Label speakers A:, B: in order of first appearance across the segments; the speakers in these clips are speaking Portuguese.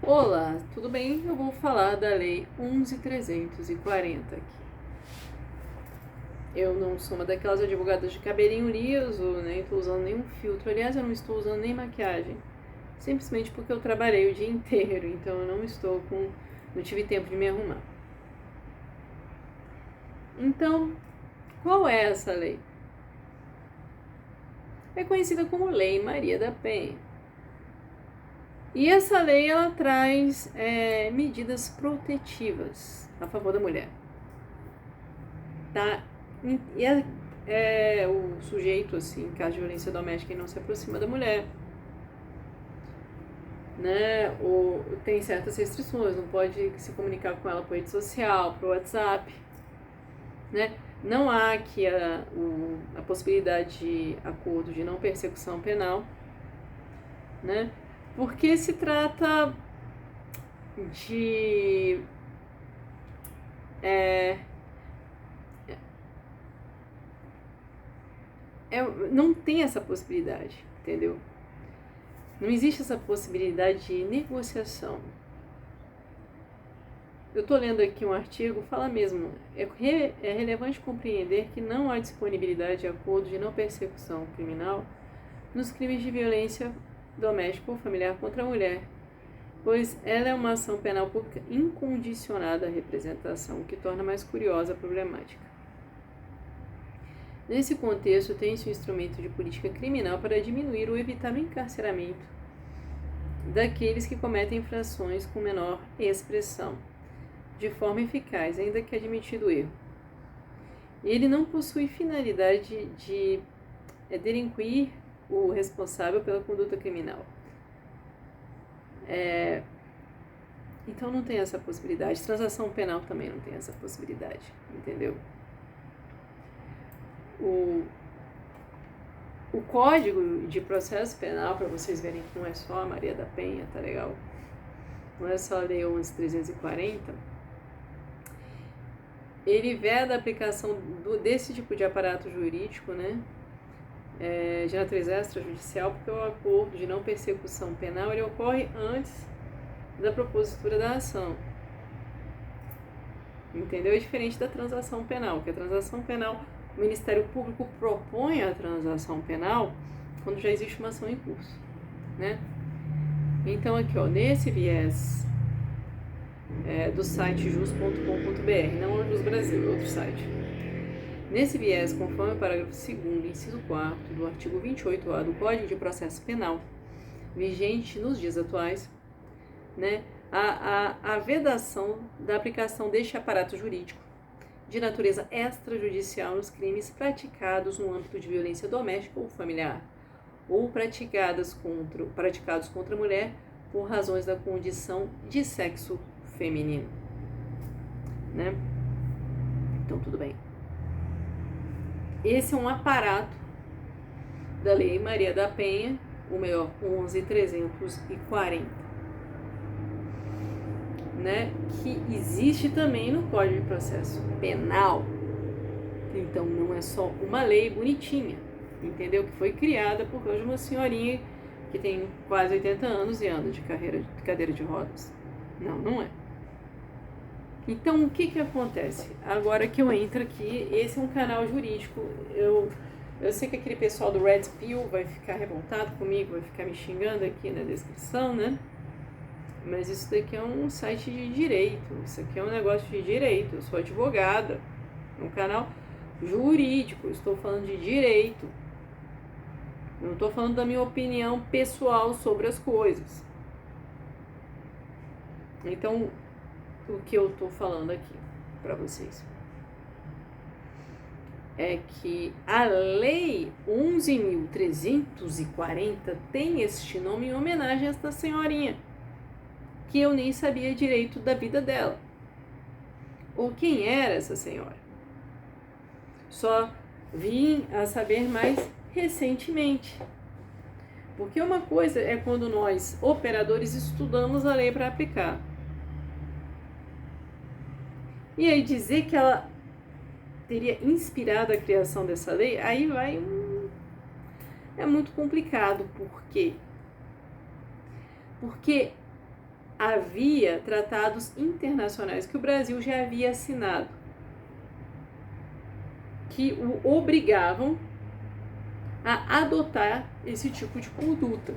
A: Olá, tudo bem? Eu vou falar da Lei 11.340 aqui. Eu não sou uma daquelas advogadas de cabelinho liso, nem estou usando nenhum filtro. Aliás, eu não estou usando nem maquiagem. Simplesmente porque eu trabalhei o dia inteiro, então eu não tive tempo de me arrumar. Então, qual é essa lei? É conhecida como Lei Maria da Penha. E essa lei ela traz medidas protetivas a favor da mulher. Tá? E o sujeito, assim, em caso de violência doméstica, não se aproxima da mulher, né? Ou tem certas restrições, não pode se comunicar com ela por rede social, por WhatsApp, né? Não há aqui a possibilidade de acordo de não persecução penal, né? Porque se trata de é, não tem essa possibilidade, entendeu? Não existe essa possibilidade de negociação. Eu estou lendo aqui um artigo, fala mesmo, é relevante compreender que não há disponibilidade de acordo de não persecução criminal nos crimes de violência doméstica ou familiar contra a mulher, pois ela é uma ação penal pública incondicionada à representação, o que torna mais curiosa a problemática. Nesse contexto, tem-se um instrumento de política criminal para diminuir ou evitar o encarceramento daqueles que cometem infrações com menor expressão, de forma eficaz, ainda que admitido o erro. Ele não possui finalidade de delinquir o responsável pela conduta criminal. Então não tem essa possibilidade. Transação penal também não tem essa possibilidade, entendeu? O Código de Processo Penal, para vocês verem que não é só a Maria da Penha, tá legal? Não é só a Lei 11.340, ele veda a aplicação desse tipo de aparato jurídico, né, de natureza extrajudicial, porque o acordo de não persecução penal ele ocorre antes da propositura da ação. Entendeu? É diferente da transação penal, que a transação penal, o Ministério Público propõe a transação penal quando já existe uma ação em curso, né? Então aqui, ó, nesse viés do site jus.com.br, não é o Jus Brasil, é outro site. Nesse viés, conforme o parágrafo 2º, inciso 4º do artigo 28A do Código de Processo Penal, vigente nos dias atuais, né, a vedação da aplicação deste aparato jurídico de natureza extrajudicial nos crimes praticados no âmbito de violência doméstica ou familiar, ou praticados contra a mulher por razões da condição de sexo feminino, né? Então, tudo bem. Esse é um aparato da Lei Maria da Penha, ou melhor, 11.340, né? Que existe também no Código de Processo Penal. Então, não é só uma lei bonitinha, entendeu? Que foi criada por causa de uma senhorinha que tem quase 80 anos e anda de cadeira de rodas. Não, não é. Então, o que acontece? Agora que eu entro aqui, esse é um canal jurídico. Eu sei que aquele pessoal do Red Pill vai ficar revoltado comigo, vai ficar me xingando aqui na descrição, né? Mas isso daqui é um site de direito, isso aqui é um negócio de direito. Eu sou advogada, é um canal jurídico, estou falando de direito. Não estou falando da minha opinião pessoal sobre as coisas. Então, o que eu estou falando aqui para vocês é que a Lei 11.340 tem este nome em homenagem a esta senhorinha, que eu nem sabia direito da vida dela, ou quem era essa senhora. Só vim a saber mais recentemente. Porque uma coisa é quando nós, operadores, estudamos a lei para aplicar. E aí dizer que ela teria inspirado a criação dessa lei, aí é muito complicado. Por quê? Porque havia tratados internacionais que o Brasil já havia assinado, que o obrigavam a adotar esse tipo de conduta.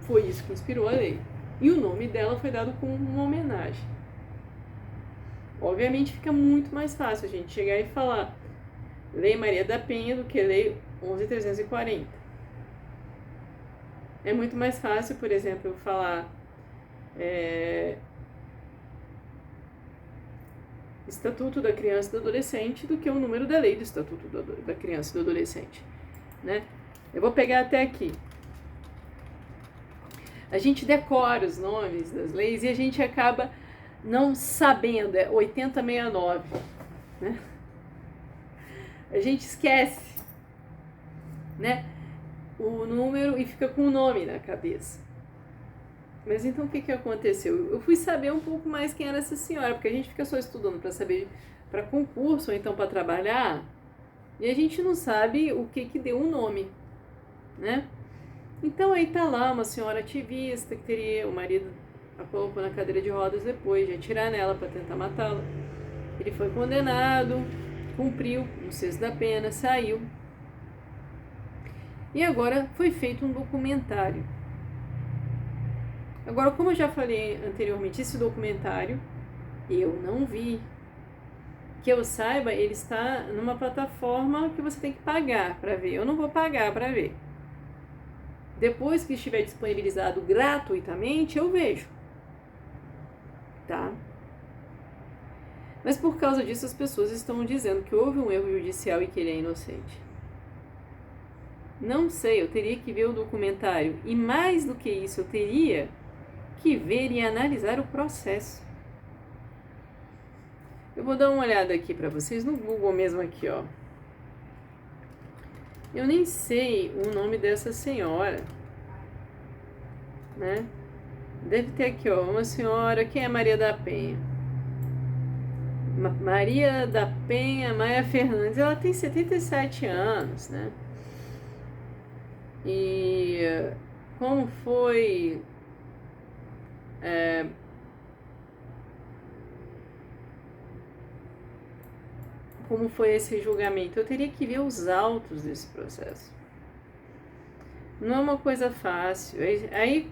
A: Foi isso que inspirou a lei. E o nome dela foi dado como uma homenagem. Obviamente fica muito mais fácil a gente chegar e falar Lei Maria da Penha do que Lei 11.340. É muito mais fácil, por exemplo, eu falar Estatuto da Criança e do Adolescente do que o número da lei do Estatuto da Criança e do Adolescente, né? Eu vou pegar até aqui. A gente decora os nomes das leis e a gente acaba não sabendo, é 8069, né? A gente esquece, né, o número e fica com o nome na cabeça. Mas então o que aconteceu? Eu fui saber um pouco mais quem era essa senhora, porque a gente fica só estudando para saber, para concurso ou então para trabalhar, e a gente não sabe o que deu um nome, né? Então aí tá lá uma senhora ativista que teria o marido a colocou na cadeira de rodas depois de atirar nela para tentar matá-la. Ele foi condenado, cumpriu um sexto da pena, saiu. E agora foi feito um documentário. Agora, como eu já falei anteriormente, esse documentário eu não vi. Que eu saiba, ele está numa plataforma que você tem que pagar para ver. Eu não vou pagar para ver. Depois que estiver disponibilizado gratuitamente, eu vejo. Tá? Mas por causa disso, as pessoas estão dizendo que houve um erro judicial e que ele é inocente. Não sei, eu teria que ver o documentário. E mais do que isso, eu teria que ver e analisar o processo. Eu vou dar uma olhada aqui para vocês no Google mesmo aqui, ó. Eu nem sei o nome dessa senhora, né? Deve ter aqui, ó, uma senhora, quem é Maria da Penha? Maria da Penha Maia Fernandes, ela tem 77 anos, né? E como foi como foi esse julgamento? Eu teria que ver os autos desse processo. Não é uma coisa fácil. Aí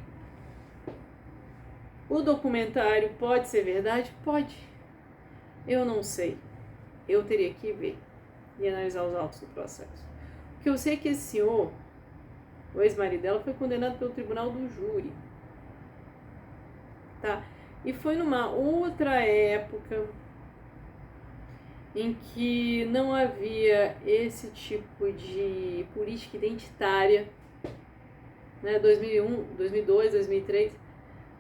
A: o documentário pode ser verdade? Pode. Eu não sei. Eu teria que ver e analisar os autos do processo. Porque eu sei que esse senhor, o ex-marido dela, foi condenado pelo tribunal do júri. Tá? E foi numa outra época em que não havia esse tipo de política identitária, né? 2001, 2002, 2003.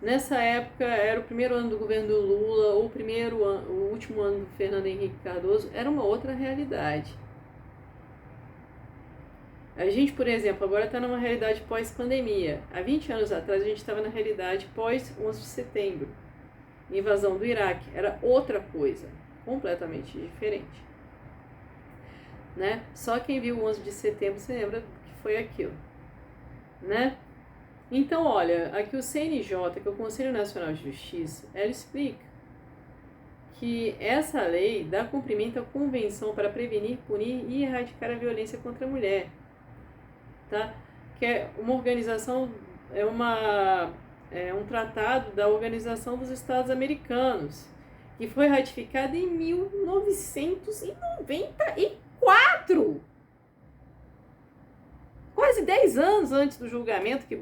A: Nessa época era o primeiro ano do governo do Lula, ou o último ano do Fernando Henrique Cardoso, era uma outra realidade. A gente, por exemplo, agora está numa realidade pós-pandemia. Há 20 anos atrás a gente estava na realidade pós-11 de setembro. Invasão do Iraque. Era outra coisa, completamente diferente. Né? Só quem viu o 11 de setembro se lembra que foi aquilo. Né? Então, olha, aqui o CNJ, que é o Conselho Nacional de Justiça, ela explica que essa lei dá cumprimento à Convenção para prevenir, punir e erradicar a violência contra a mulher. Tá? Que é uma organização, é um tratado da Organização dos Estados Americanos, que foi ratificado em 1994, quase 10 anos antes do julgamento que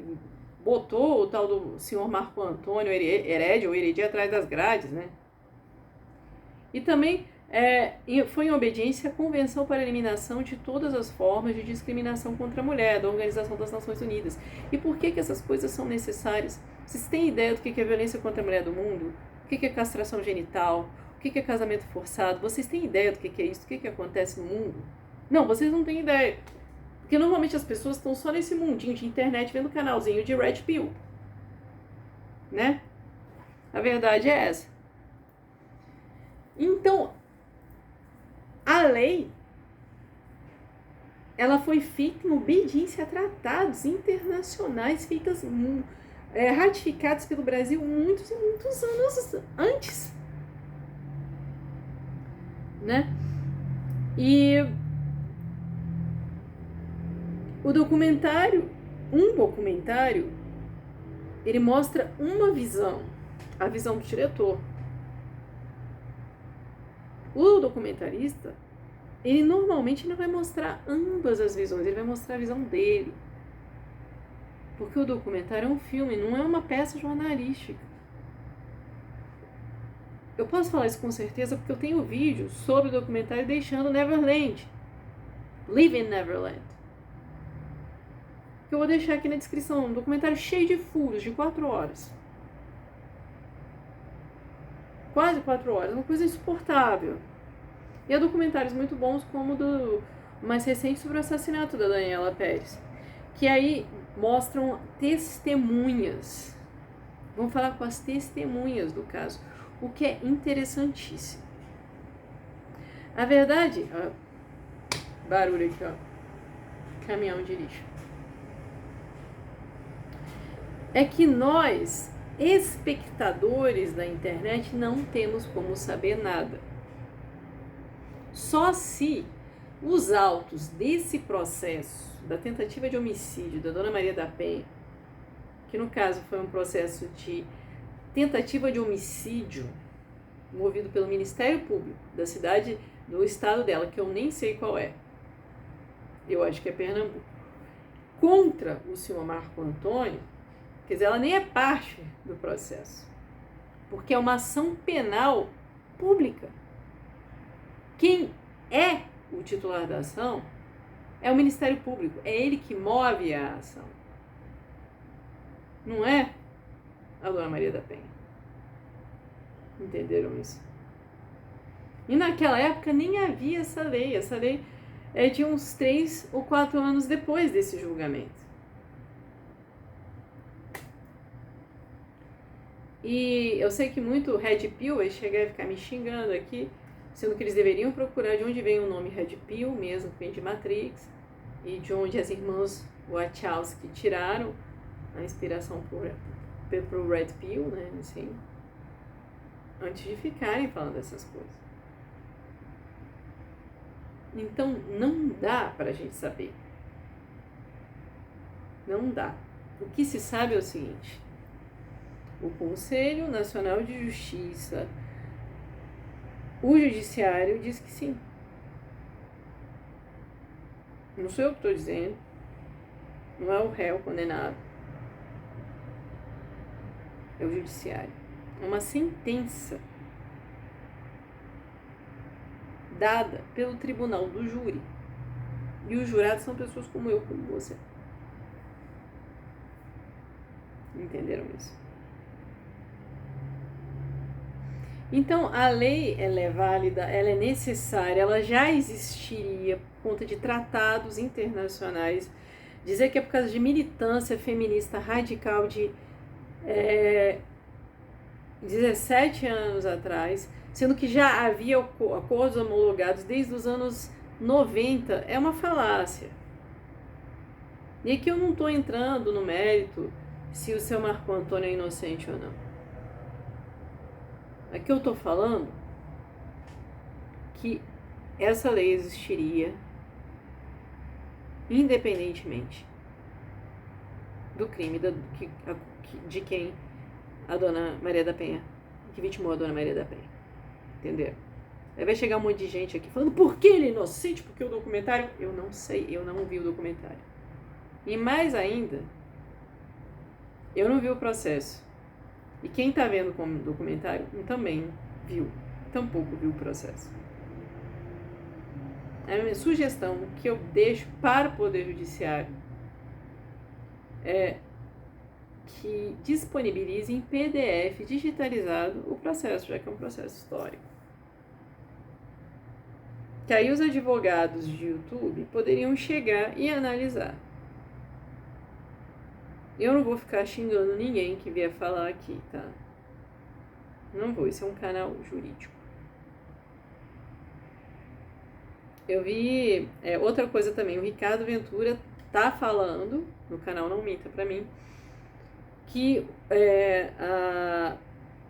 A: botou o tal do senhor Marco Antônio Heredia atrás das grades, né? E também foi em obediência à Convenção para a Eliminação de Todas as Formas de Discriminação contra a Mulher, da Organização das Nações Unidas. E por que essas coisas são necessárias? Vocês têm ideia do que é violência contra a mulher do mundo? O que é castração genital? O que é casamento forçado? Vocês têm ideia do que é isso? O que acontece no mundo? Não, vocês não têm ideia. Porque normalmente as pessoas estão só nesse mundinho de internet vendo canalzinho de Red Pill. Né? A verdade é essa. Então, a lei, ela foi feita em obediência a tratados internacionais feitos ratificados pelo Brasil muitos e muitos anos antes, né? E o documentário, ele mostra uma visão, a visão do diretor. O documentarista, ele normalmente não vai mostrar ambas as visões, ele vai mostrar a visão dele. Porque o documentário é um filme, não é uma peça jornalística. Eu posso falar isso com certeza porque eu tenho vídeo sobre o documentário Deixando Neverland. Leaving Neverland. Que eu vou deixar aqui na descrição. Um documentário cheio de furos, de 4 horas. Quase 4 horas, uma coisa insuportável. E há documentários muito bons, como o do mais recente sobre o assassinato da Daniela Pérez. Que aí mostram testemunhas. Vamos falar com as testemunhas do caso, o que é interessantíssimo. A verdade, ó, barulho aqui, ó, caminhão de lixo, é que nós, espectadores da internet, não temos como saber nada. Só se os autos desse processo da tentativa de homicídio da Dona Maria da Penha, que no caso foi um processo de tentativa de homicídio movido pelo Ministério Público da cidade, do estado dela, que eu nem sei qual é, eu acho que é Pernambuco, contra o senhor Marco Antônio, quer dizer, ela nem é parte do processo, porque é uma ação penal pública. Quem é o titular da ação é o Ministério Público, é ele que move a ação. Não é a Dona Maria da Penha. Entenderam isso? E naquela época nem havia essa lei. Essa lei é de uns 3 ou 4 anos depois desse julgamento. E eu sei que muito Red Pill vai chegar e ficar me xingando aqui, sendo que eles deveriam procurar de onde vem o nome Red Pill mesmo, que vem de Matrix, e de onde as irmãs Wachowski tiraram a inspiração pro Red Pill, né, assim, antes de ficarem falando dessas coisas. Então, não dá pra gente saber. Não dá. O que se sabe é o seguinte: o Conselho Nacional de Justiça, o Judiciário diz que sim. Não sou eu que estou dizendo. Não é o réu condenado. É o Judiciário. É uma sentença dada pelo tribunal do júri. E os jurados são pessoas como eu, como você. Entenderam isso? Então, a lei, ela é válida, ela é necessária, ela já existiria por conta de tratados internacionais. Dizer que é por causa de militância feminista radical de 17 anos atrás, sendo que já havia acordos homologados desde os anos 90, é uma falácia. E aqui eu não estou entrando no mérito se o seu Marco Antônio é inocente ou não. Aqui eu estou falando que essa lei existiria independentemente do crime de quem a Dona Maria da Penha, que vitimou a Dona Maria da Penha. Entenderam? Aí vai chegar um monte de gente aqui falando por que ele é inocente, porque o documentário... Eu não sei, eu não vi o documentário. E mais ainda, eu não vi o processo. E quem está vendo como documentário também viu, tampouco viu o processo. A minha sugestão que eu deixo para o Poder Judiciário é que disponibilize em PDF digitalizado o processo, já que é um processo histórico. Que aí os advogados de YouTube poderiam chegar e analisar. Eu não vou ficar xingando ninguém que vier falar aqui, tá? Não vou, esse é um canal jurídico. Eu vi outra coisa também, o Ricardo Ventura tá falando, no canal Não Minta Pra Mim, que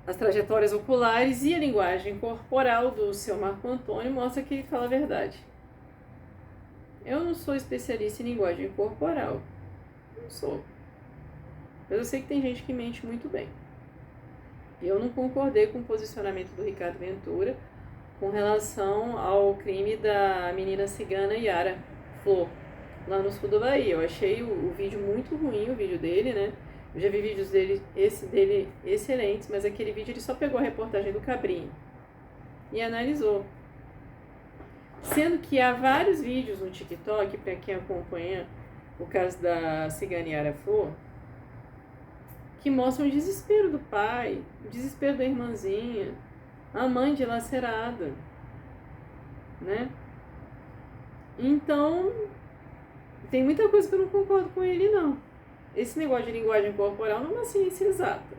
A: as trajetórias oculares e a linguagem corporal do seu Marco Antônio mostra que ele fala a verdade. Eu não sou especialista em linguagem corporal, não sou. Mas eu sei que tem gente que mente muito bem. Eu não concordei com o posicionamento do Ricardo Ventura com relação ao crime da menina cigana Yara Flor, lá no sul da Bahia. Eu achei o vídeo muito ruim, o vídeo dele, né? Eu já vi vídeos dele excelentes, mas aquele vídeo ele só pegou a reportagem do Cabrinho e analisou. Sendo que há vários vídeos no TikTok, para quem acompanha o caso da cigana Yara Flor, que mostram o desespero do pai, o desespero da irmãzinha, a mãe dilacerada, né? Então, tem muita coisa que eu não concordo com ele, não. Esse negócio de linguagem corporal não é uma ciência exata,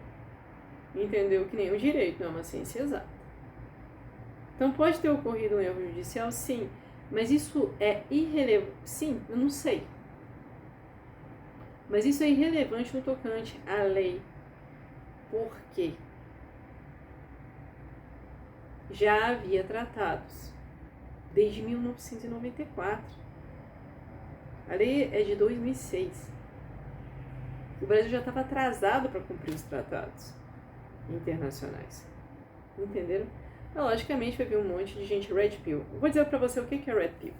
A: entendeu? Que nem o direito não é uma ciência exata. Então, pode ter ocorrido um erro judicial, sim, mas isso é irrelevante. Sim, eu não sei. Mas isso é irrelevante no tocante à lei. Por quê? Já havia tratados desde 1994. A lei é de 2006. O Brasil já estava atrasado para cumprir os tratados internacionais. Entenderam? Então, logicamente vai vir um monte de gente Red Pill. Vou dizer para você o que é Red Pill.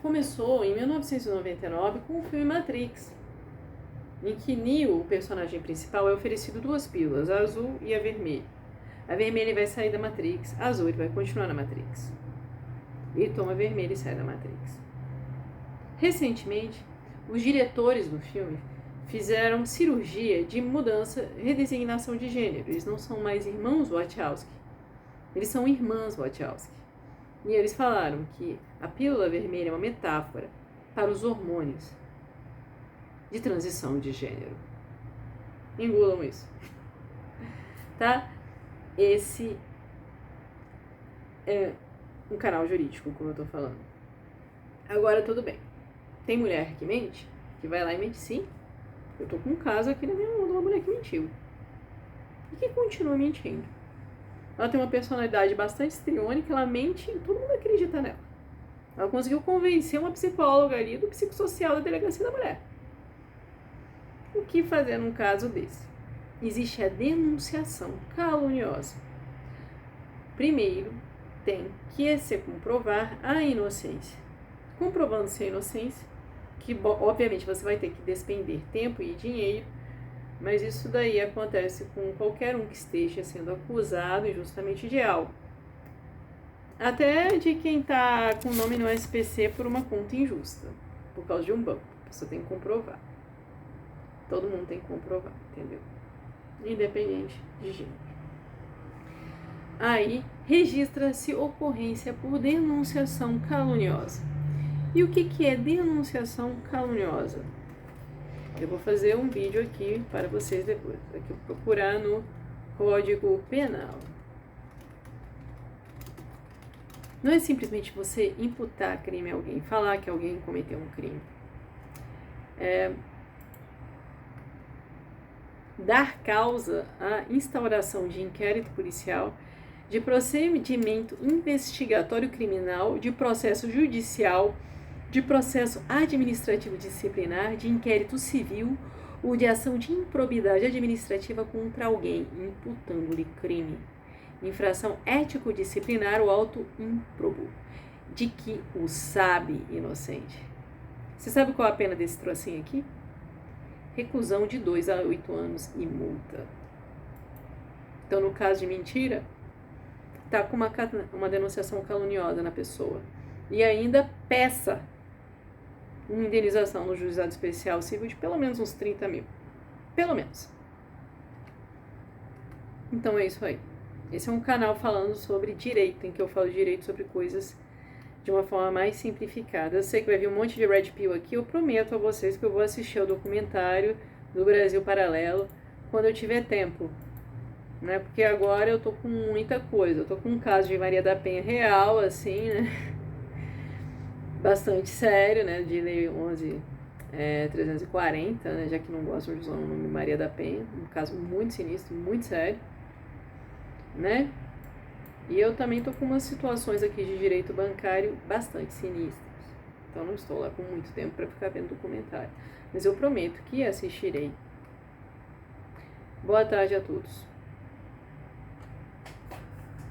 A: Começou em 1999 com o filme Matrix, em que Neo, o personagem principal, é oferecido duas pílulas, a azul e a vermelha. A vermelha ele vai sair da Matrix, a azul ele vai continuar na Matrix. Ele toma a vermelha e sai da Matrix. Recentemente, os diretores do filme fizeram cirurgia de mudança, redesignação de gênero. Eles não são mais irmãos Wachowski, eles são irmãs Wachowski. E eles falaram que a pílula vermelha é uma metáfora para os hormônios de transição de gênero. Engulam isso. Tá? Esse é um canal jurídico, como eu tô falando. Agora, tudo bem. Tem mulher que mente, que vai lá e mente sim. Eu tô com um caso aqui na minha mão de uma mulher que mentiu. E que continua mentindo. Ela tem uma personalidade bastante histriônica, ela mente e todo mundo acredita nela. Ela conseguiu convencer uma psicóloga ali do psicossocial da delegacia da mulher. O que fazer num caso desse? Existe a denunciação caluniosa. Primeiro, tem que se comprovar a inocência. Comprovando-se a inocência, que obviamente você vai ter que despender tempo e dinheiro, mas isso daí acontece com qualquer um que esteja sendo acusado injustamente de algo. Até de quem está com o nome no SPC por uma conta injusta, por causa de um banco. Você tem que comprovar. Todo mundo tem que comprovar, entendeu? Independente de gênero. Aí, registra-se ocorrência por denunciação caluniosa. E o que é denunciação caluniosa? Eu vou fazer um vídeo aqui para vocês depois. Aqui procurar no Código Penal. Não é simplesmente você imputar crime a alguém, falar que alguém cometeu um crime. Dar causa à instauração de inquérito policial, de procedimento investigatório criminal, de processo judicial, de processo administrativo disciplinar, de inquérito civil ou de ação de improbidade administrativa contra alguém, imputando-lhe crime, infração ético-disciplinar ou auto ímprobo, de que o sabe inocente. Você sabe qual é a pena desse trocinho aqui? Reclusão de 2 a 8 anos e multa. Então, no caso de mentira, tá com uma denunciação caluniosa na pessoa. E ainda peça uma indenização no juizado especial civil de pelo menos uns 30 mil. Pelo menos. Então é isso aí. Esse é um canal falando sobre direito, em que eu falo direito sobre coisas de uma forma mais simplificada. Eu sei que vai vir um monte de Red Pill aqui, eu prometo a vocês que eu vou assistir ao documentário do Brasil Paralelo quando eu tiver tempo, né? Porque agora eu tô com muita coisa, eu tô com um caso de Maria da Penha real, assim, né? Bastante sério, né? De lei 340, né, já que não gostam de usar o nome Maria da Penha, um caso muito sinistro, muito sério, né? E eu também tô com umas situações aqui de direito bancário bastante sinistras, então não estou lá com muito tempo para ficar vendo documentário, mas eu prometo que assistirei. Boa tarde a todos.